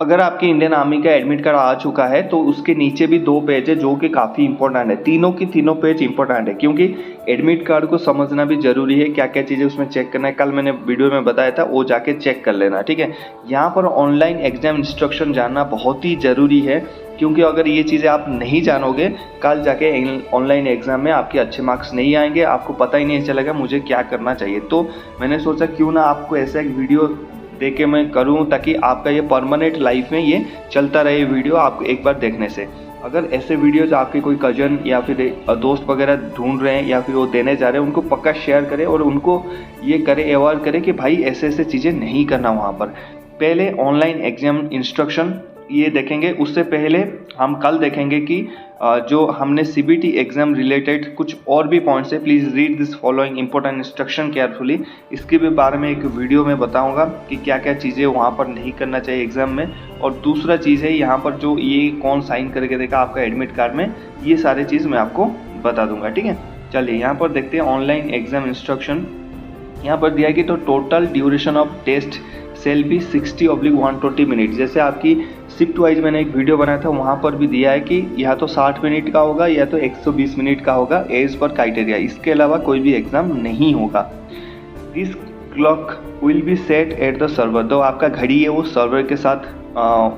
अगर आपके Indian army का एडमिट कार्ड आ चुका है तो उसके नीचे भी 2 पेज है जो कि काफ़ी इंपॉर्टेंट है। तीनों की तीनों पेज इंपॉर्टेंट है क्योंकि एडमिट कार्ड को समझना भी जरूरी है, क्या क्या चीज़ें उसमें चेक करना है। कल मैंने वीडियो में बताया था, वो जाके चेक कर लेना, ठीक है। यहाँ पर ऑनलाइन एग्जाम इंस्ट्रक्शन जानना बहुत ही ज़रूरी है क्योंकि अगर ये चीज़ें आप नहीं जानोगे, कल जाके ऑनलाइन एग्जाम में आपके अच्छे मार्क्स नहीं आएंगे, आपको पता ही नहीं चलेगा मुझे क्या करना चाहिए। तो मैंने सोचा क्यों ना आपको ऐसा एक वीडियो दे के मैं करूं ताकि आपका ये परमानेंट लाइफ में ये चलता रहे वीडियो आपको एक बार देखने से। अगर ऐसे वीडियोज आपके कोई कजन या फिर दोस्त वगैरह ढूंढ रहे हैं या फिर वो देने जा रहे हैं, उनको पक्का शेयर करें और उनको ये करें, अवेयर करें कि भाई ऐसे ऐसे चीज़ें नहीं करना। वहाँ पर पहले ऑनलाइन एग्जाम इंस्ट्रक्शन ये देखेंगे, उससे पहले हम कल देखेंगे कि जो हमने CBT एग्जाम रिलेटेड कुछ और भी पॉइंट्स है। Please read this following important instruction carefully. इसके भी बारे में एक वीडियो में बताऊंगा कि क्या क्या चीज़ें वहाँ पर नहीं करना चाहिए एग्जाम में। और दूसरा चीज़ है यहाँ पर जो ये कौन साइन करके देगा आपका एडमिट कार्ड में, ये सारी चीज़ मैं आपको बता दूंगा, ठीक है। चलिए यहाँ पर देखते हैं ऑनलाइन एग्जाम इंस्ट्रक्शन। यहाँ पर दिया है कि तो total duration of test shall be 60/120 minute. जैसे आपकी शिफ्ट वाइज मैंने एक वीडियो बनाया था, वहाँ पर भी दिया है कि या तो 60 मिनट का होगा या तो 120 मिनट का होगा एज पर क्राइटेरिया। इसके अलावा कोई भी एग्जाम नहीं होगा। This clock will be set at the server. तो आपका घड़ी है वो सर्वर के साथ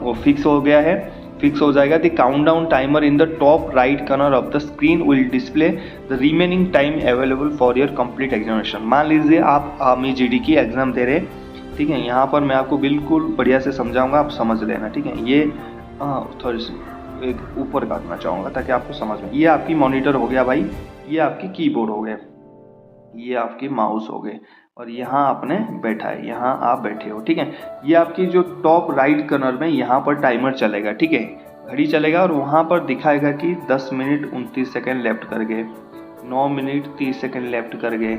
वो फिक्स हो गया है, फिक्स हो जाएगा। The countdown timer in the top right corner of the screen will display the remaining time available for your complete examination. मान लीजिए आप आर्मी GD की एग्जाम दे रहे हैं, ठीक है। यहाँ पर मैं आपको बिल्कुल बढ़िया से समझाऊंगा, आप समझ लेना, ठीक है। ये थोड़ी सी एक ऊपर काटना चाहूँगा ताकि आपको समझ में। ये आपकी मॉनिटर हो गया भाई, ये आपकी कीबोर्ड हो गया, ये आपकी माउस हो गए और यहाँ आपने बैठा है, यहाँ आप बैठे हो, ठीक है। ये आपकी जो टॉप राइट कॉर्नर में यहाँ पर टाइमर चलेगा, ठीक है, घड़ी चलेगा और वहाँ पर दिखाएगा कि 10 मिनट 29 सेकेंड लेफ्ट कर गए, 9 मिनट 30 सेकेंड लेफ्ट कर गए,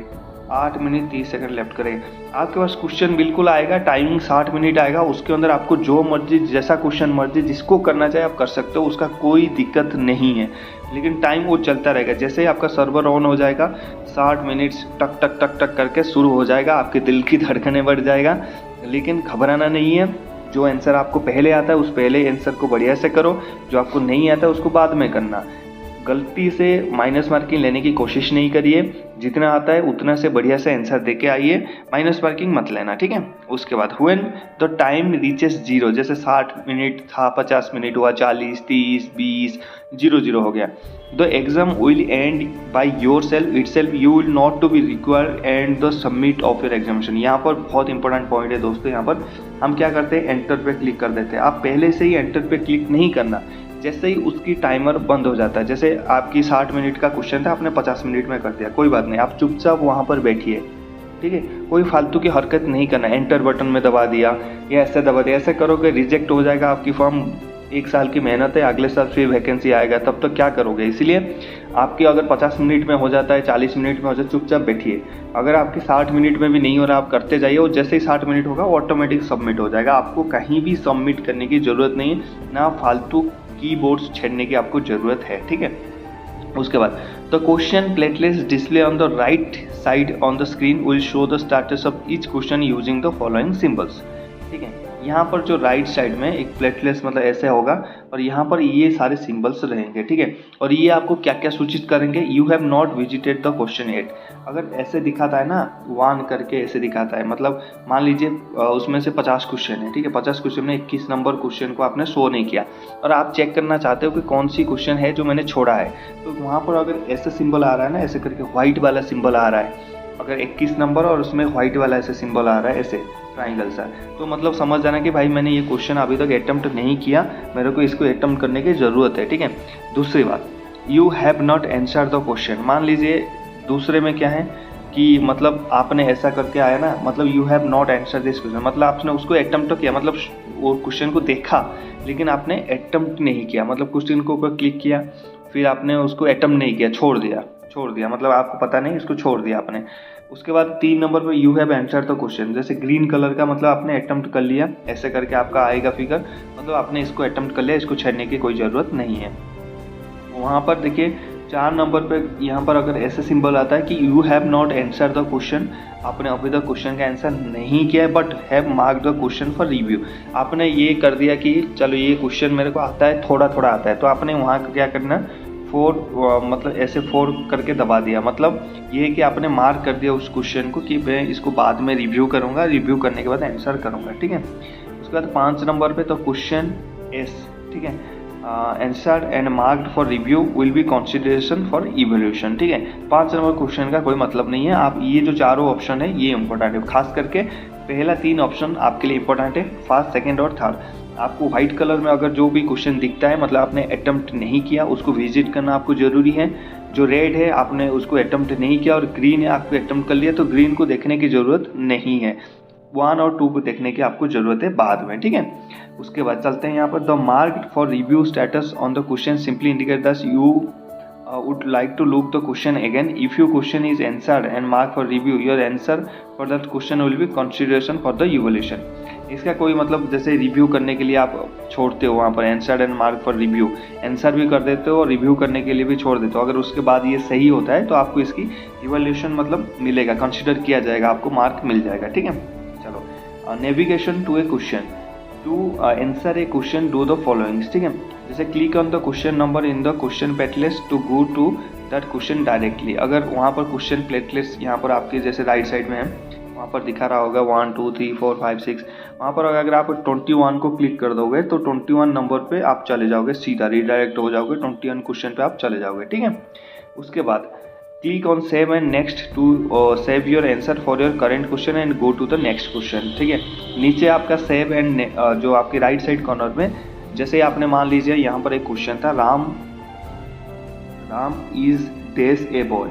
8 मिनट 30 सेकंड लेफ्ट करें। आपके पास क्वेश्चन बिल्कुल आएगा, टाइमिंग 60 मिनट आएगा। उसके अंदर आपको जो मर्जी, जैसा क्वेश्चन मर्जी जिसको करना चाहे आप कर सकते हो, उसका कोई दिक्कत नहीं है। लेकिन टाइम वो चलता रहेगा। जैसे ही आपका सर्वर ऑन हो जाएगा, 60 मिनट टक टक टक टक करके शुरू हो जाएगा, आपके दिल की धड़कनें बढ़ जाएगा। लेकिन घबराना नहीं है। जो आंसर आपको पहले आता है उस पहले आंसर को बढ़िया से करो, जो आपको नहीं आता है उसको बाद में करना। गलती से माइनस मार्किंग लेने की कोशिश नहीं करिए, जितना आता है उतना से बढ़िया से आंसर दे के आइए, माइनस मार्किंग मत लेना, ठीक है। उसके बाद व्हेन द टाइम रीचेस 0, जैसे 60 मिनट था, 50 मिनट हुआ, 40, 30, 20, 0 हो गया। The exam will end by your self itself, you will not to be required end the submit of your examination. यहाँ पर बहुत इंपॉर्टेंट पॉइंट है दोस्तों। यहाँ पर हम क्या करते हैं, एंटर पे क्लिक कर देते हैं। आप पहले से ही एंटर पे क्लिक नहीं करना, जैसे ही उसकी टाइमर बंद हो जाता है। जैसे आपकी 60 मिनट का क्वेश्चन था, आपने 50 मिनट में कर दिया, कोई बात नहीं, आप चुपचाप वहाँ पर बैठिए, ठीक है। कोई फालतू की हरकत नहीं करना, एंटर बटन में दबा दिया या ऐसे दबा दिया, ऐसे करोगे रिजेक्ट हो जाएगा आपकी फॉर्म। 1 साल की मेहनत है, अगले साल फिर वैकेंसी आएगा, तब तो क्या करोगे। इसलिए आपकी अगर 50 मिनट में हो जाता है, 40 मिनट में हो जाए, चुपचाप बैठिए। अगर आपकी 60 मिनट में भी नहीं हो रहा, आप करते जाइए, और जैसे ही 60 मिनट होगा ऑटोमेटिक सबमिट हो जाएगा। आपको कहीं भी सबमिट करने की ज़रूरत नहीं है, ना फालतू कीबोर्ड्स छेड़ने की आपको ज़रूरत है, ठीक है। उसके बाद the question palette display on the right side on the screen will show the status of each question using the following symbols, ठीक है। यहाँ पर जो राइट साइड में एक प्लेटलिस्ट मतलब ऐसे होगा और यहाँ पर ये सारे सिंबल्स रहेंगे, ठीक है। और ये आपको क्या क्या सूचित करेंगे, you have not visited the question yet. अगर ऐसे दिखाता है ना, 1 करके ऐसे दिखाता है, मतलब मान लीजिए उसमें से 50 क्वेश्चन है, ठीक है। 50 क्वेश्चन में 21 नंबर क्वेश्चन को आपने शो नहीं किया और आप चेक करना चाहते हो कि कौन सी क्वेश्चन है जो मैंने छोड़ा है, तो वहाँ पर अगर ऐसे सिंबल आ रहा है ना, ऐसे करके व्हाइट वाला सिंबल आ रहा है, अगर 21 नंबर और उसमें व्हाइट वाला ऐसे सिंबल आ रहा है, ऐसे ट्राइंगल सा, तो मतलब समझ जाना कि भाई मैंने ये क्वेश्चन अभी तक अटेम्प्ट नहीं किया, मेरे को इसको अटेम्प्ट करने की ज़रूरत है, ठीक है। दूसरी बात, you have not answer the question. मान लीजिए दूसरे में क्या है कि मतलब आपने ऐसा करके आया ना, मतलब you have not answer this question, मतलब आपने उसको अटेम्प्ट तो किया, मतलब वो क्वेश्चन को देखा लेकिन आपने अटेम्प्ट नहीं किया, मतलब क्वेश्चन को ऊपर क्लिक किया फिर आपने उसको अटेम्प्ट नहीं किया, छोड़ दिया, मतलब आपको पता नहीं, इसको छोड़ दिया आपने। उसके बाद 3 नंबर पर you have answer the question, जैसे ग्रीन कलर का, मतलब आपने अटेम्प्ट कर लिया, ऐसे करके आपका आएगा फिगर, मतलब आपने इसको अटेम्प्ट कर लिया, इसको छेड़ने की कोई ज़रूरत नहीं है। वहाँ पर देखिए 4 नंबर पे यहाँ पर अगर ऐसे सिंबल आता है कि you have not answer the question, आपने अभी तक क्वेश्चन का आंसर नहीं किया है but have mark the question for review, आपने ये कर दिया कि चलो ये क्वेश्चन मेरे को आता है, थोड़ा थोड़ा आता है, तो आपने वहाँ क्या करना 4 मतलब ऐसे 4 करके दबा दिया, मतलब ये कि आपने मार्क कर दिया उस क्वेश्चन को कि मैं इसको बाद में रिव्यू करूँगा, रिव्यू करने के बाद आंसर करूँगा, ठीक है। उसके बाद 5 नंबर पे तो क्वेश्चन एस, ठीक है, answer and marked for review will be consideration for evaluation, ठीक है। 5 नंबर क्वेश्चन का कोई मतलब नहीं है, आप ये जो चारों ऑप्शन है ये इंपॉर्टेंट है, खास करके पहला 3 ऑप्शन आपके लिए इंपॉर्टेंट है, फर्स्ट, सेकंड और थर्ड। आपको व्हाइट कलर में अगर जो भी क्वेश्चन दिखता है मतलब आपने अटेम्प्ट नहीं किया, उसको विजिट करना आपको जरूरी है। जो रेड है आपने उसको अटेम्प्ट नहीं किया और ग्रीन है आपको अटेम्प्ट कर लिया, तो ग्रीन को देखने की ज़रूरत नहीं है, 1 और 2 को देखने की आपको ज़रूरत है बाद में, ठीक है। उसके बाद चलते हैं यहाँ पर, the marked for review status on the question simply indicate that you would like to look the question again. If your question is answered and marked for review, your answer for that question will be consideration for the evaluation. इसका कोई मतलब जैसे review करने के लिए आप छोड़ते हो वहाँ पर answered and mark for review, answer भी कर देते हो और रिव्यू करने के लिए भी छोड़ देते हो, अगर उसके बाद ये सही होता है तो आपको इसकी इवैल्यूएशन मतलब मिलेगा, कंसिडर किया जाएगा, आपको मार्क मिल जाएगा, ठीक है। चलो, navigation to a question, to answer a question do the followings, ठीक है। जैसे click on the question number in the question palette to go to that question directly, अगर वहाँ पर क्वेश्चन प्लेटलिस्ट यहाँ पर आपके जैसे राइट साइड में है, वहाँ पर दिखा रहा होगा 1 2 3 4 5 6, वहाँ पर अगर आप 21 को क्लिक कर दोगे तो 21 नंबर पे आप चले जाओगे, सीधा रिडायरेक्ट हो जाओगे, 21 क्वेश्चन पे आप चले जाओगे, ठीक है। उसके बाद click on save and next to save your answer for your current question and go to the next question, ठीक है। नीचे आपका सेव एंड जो आपके राइट साइड कॉर्नर में, जैसे आपने मान लीजिए यहाँ पर एक क्वेश्चन था, Ram is days a boy,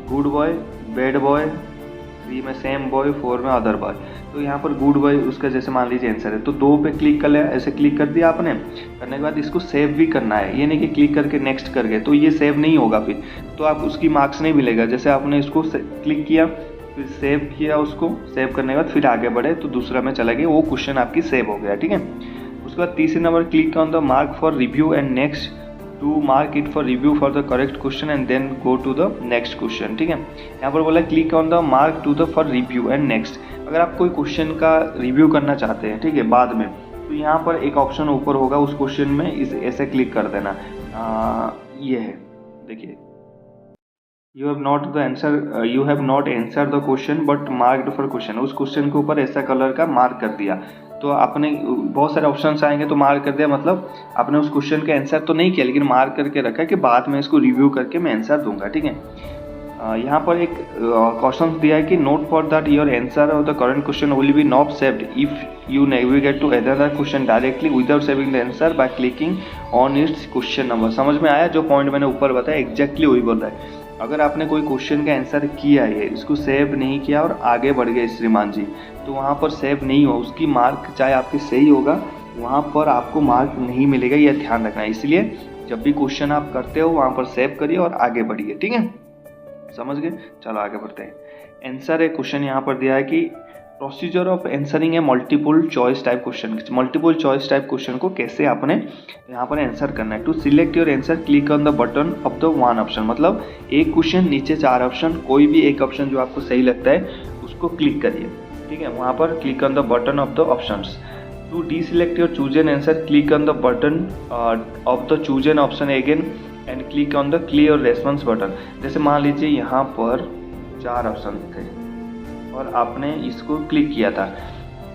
good boy, bad boy, 3 में सेम बॉय, 4 में अदर बॉय, तो यहाँ पर गुड बॉय उसका जैसे मान लीजिए आंसर है, तो 2 पे क्लिक कर लिया, ऐसे क्लिक कर दिया आपने, करने के बाद इसको सेव भी करना है, ये नहीं कि क्लिक करके नेक्स्ट कर गए तो ये सेव नहीं होगा, फिर तो आप उसकी मार्क्स नहीं मिलेगा। जैसे आपने इसको क्लिक किया, फिर सेव किया, उसको सेव करने के बाद फिर आगे बढ़े तो दूसरा में चला गया, वो क्वेश्चन आपकी सेव हो गया, ठीक है। उसके बाद तीसरे number click on the mark for review and next to mark it for review for the correct question and then go to the next question, ठीक है। यहाँ पर बोला click on the mark to the for review and next, अगर आप कोई question का review करना चाहते हैं, ठीक है, बाद में, तो यहाँ पर एक ऑप्शन ऊपर होगा, उस क्वेश्चन में ऐसे क्लिक कर देना, ये है, देखिए, you have not answer the question but marked for question, उस क्वेश्चन के ऊपर ऐसा कलर का मार्क कर दिया, तो आपने बहुत सारे ऑप्शंस आएंगे तो मार्क कर दिया, मतलब आपने उस क्वेश्चन का आंसर तो नहीं किया लेकिन मार्क करके रखा कि बाद में इसको रिव्यू करके मैं आंसर दूंगा, ठीक है। यहाँ पर एक क्वेश्चन दिया है कि note for that your answer of the current question will be not saved if you navigate to other question directly without saving the answer by clicking on its question number. समझ में आया? जो point मैंने ऊपर बताया exactly वही बोल रहा है। अगर आपने कोई क्वेश्चन का आंसर किया है, इसको सेव नहीं किया और आगे बढ़ गए श्रीमान जी, तो वहाँ पर सेव नहीं हो, उसकी मार्क चाहे आपकी सही होगा, वहाँ पर आपको मार्क नहीं मिलेगा, यह ध्यान रखना है। इसलिए जब भी क्वेश्चन आप करते हो वहाँ पर सेव करिए और आगे बढ़िए, ठीक है, समझ गए? चलो आगे बढ़ते हैं। आंसर है क्वेश्चन यहाँ पर दिया है कि procedure of answering a multiple choice type question. Multiple choice type question को कैसे आपने यहाँ पर आंसर करना है। To select your answer click on the button of the one option, मतलब एक क्वेश्चन नीचे 4 ऑप्शन, कोई भी एक ऑप्शन जो आपको सही लगता है उसको क्लिक करिए, ठीक है। वहाँ पर click on the button of the options. To deselect your chosen answer click on the button of the chosen option again and click on the clear response button. जैसे मान लीजिए यहाँ पर 4 ऑप्शन थे और आपने इसको क्लिक किया था,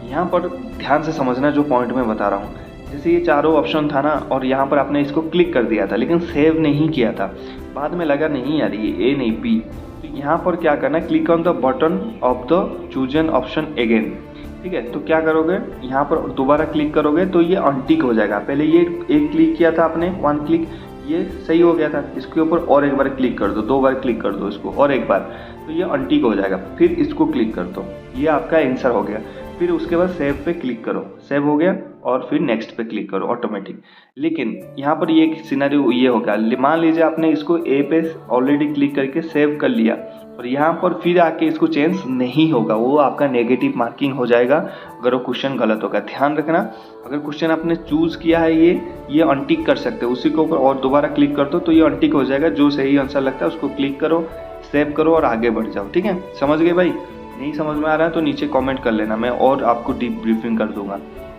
यहाँ पर ध्यान से समझना जो पॉइंट मैं बता रहा हूँ। जैसे ये चारों ऑप्शन था ना और यहाँ पर आपने इसको क्लिक कर दिया था लेकिन सेव नहीं किया था, बाद में लगा नहीं यार ये A नहीं B, तो यहाँ पर क्या करना है, click on the button of the chosen option again, ठीक है। तो क्या करोगे, यहाँ पर दोबारा क्लिक करोगे तो ये अनटिक हो जाएगा। पहले ये एक क्लिक किया था आपने, 1 क्लिक, ये सही हो गया था, इसके ऊपर और एक बार क्लिक कर दो, 2 बार क्लिक कर दो इसको और एक बार, तो ये अनटिक हो जाएगा। फिर इसको क्लिक कर दो, ये आपका आंसर हो गया। फिर उसके बाद सेव पे क्लिक करो, सेव हो गया। और फिर नेक्स्ट पे क्लिक करो ऑटोमेटिक। लेकिन यहाँ पर ये एक सिनेरियो ये होगा, मान लीजिए आपने इसको ए पे ऑलरेडी क्लिक करके सेव कर लिया और यहाँ पर फिर आके इसको चेंज नहीं होगा, वो आपका नेगेटिव मार्किंग हो जाएगा अगर वो क्वेश्चन गलत होगा। ध्यान रखना, अगर क्वेश्चन आपने चूज किया है ये अनटिक कर सकते हो, उसी के ऊपर और दोबारा क्लिक कर दो तो ये अनटिक हो जाएगा। जो सही आंसर लगता है उसको क्लिक करो, सेव करो और आगे बढ़ जाओ। ठीक है, समझ गए भाई? नहीं समझ में आ रहा है तो नीचे कमेंट कर लेना, मैं और आपको डीप ब्रीफिंग कर दूंगा।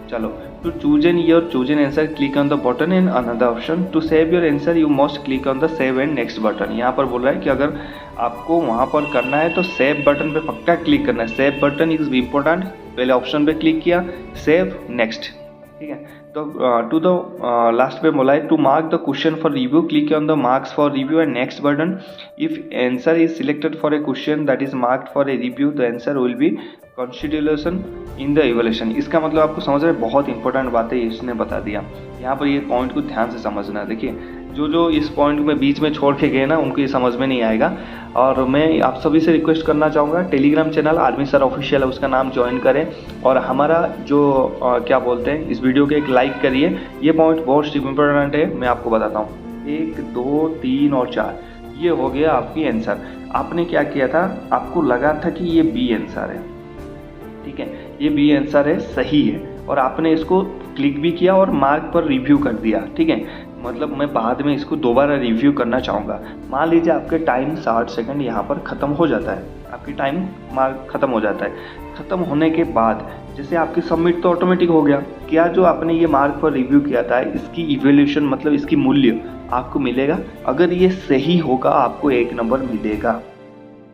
चलो, to choose an answer click on the button and another option. To save your answer you must click on the save and next button. यहाँ पर बोल रहा है कि अगर आपको वहाँ पर करना है तो सेव बटन पे पक्का क्लिक करना है। Save button is important. पहले ऑप्शन पे क्लिक किया, सेव, नेक्स्ट। ठीक है, तो टू द लास्ट पे बोला है to mark the question for review click on the marks for review and next button. If answer is selected for a question that is marked for a review the answer will be consideration in the evaluation. इसका मतलब आपको समझ रहे, बहुत important बात है इसने बता दिया। यहाँ पर ये पॉइंट को ध्यान से समझना। देखिए, जो इस पॉइंट में बीच में छोड़ के गए ना, उनको ये समझ में नहीं आएगा। और मैं आप सभी से रिक्वेस्ट करना चाहूँगा, Telegram channel army sir official है, उसका नाम ज्वाइन करें और हमारा जो क्या बोलते हैं, इस वीडियो के एक लाइक करिए। ये पॉइंट बहुत इंपॉर्टेंट है, मैं आपको बताता हूँ। 1 2 3 और 4 ये हो गया आपकी आंसर। आपने क्या किया था, आपको लगा था कि ये बी आंसर है। ठीक है, ये बी आंसर है, सही है, और आपने इसको क्लिक भी किया और मार्क पर रिव्यू कर दिया। ठीक है, मतलब मैं बाद में इसको दोबारा रिव्यू करना चाहूँगा। मान लीजिए आपके टाइम 60 सेकंड यहाँ पर ख़त्म हो जाता है, आपकी टाइम मार्क ख़त्म हो जाता है। ख़त्म होने के बाद जैसे आपकी सबमिट तो ऑटोमेटिक हो गया, क्या जो आपने ये मार्क पर रिव्यू किया था इसकी इवैल्यूएशन मतलब इसकी मूल्य आपको मिलेगा। अगर ये सही होगा आपको 1 नंबर मिलेगा,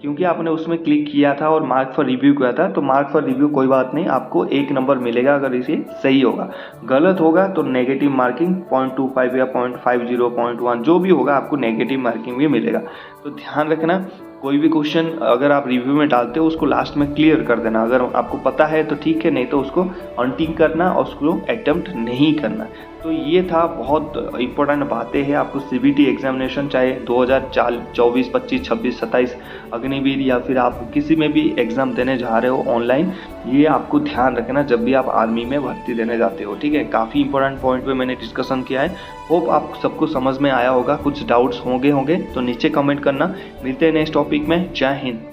क्योंकि आपने उसमें क्लिक किया था और मार्क फॉर रिव्यू किया था। तो मार्क फॉर रिव्यू कोई बात नहीं, आपको 1 नंबर मिलेगा अगर इसे सही होगा। गलत होगा तो नेगेटिव मार्किंग 0.25 या 0.50 0.1 जो भी होगा आपको नेगेटिव मार्किंग भी मिलेगा। तो ध्यान रखना, कोई भी क्वेश्चन अगर आप रिव्यू में डालते हो उसको लास्ट में क्लियर कर देना। अगर आपको पता है तो ठीक है, नहीं तो उसको अनटिक करना और उसको अटेम्प्ट नहीं करना। तो ये था, बहुत इंपॉर्टेंट बातें हैं। आपको सीबीटी एग्जामिनेशन चाहे 2024, 25, 26, 27 अग्निवीर या फिर आप किसी में भी एग्ज़ाम देने जा रहे हो ऑनलाइन, ये आपको ध्यान रखना जब भी आप आर्मी में भर्ती देने जाते हो। ठीक है, काफ़ी इंपॉर्टेंट पॉइंट पे मैंने डिस्कशन किया है। होप आप सबको समझ में आया होगा। कुछ डाउट्स होंगे तो नीचे कमेंट करना। मिलते हैं नेक्स्ट टॉपिक में। जय हिंद।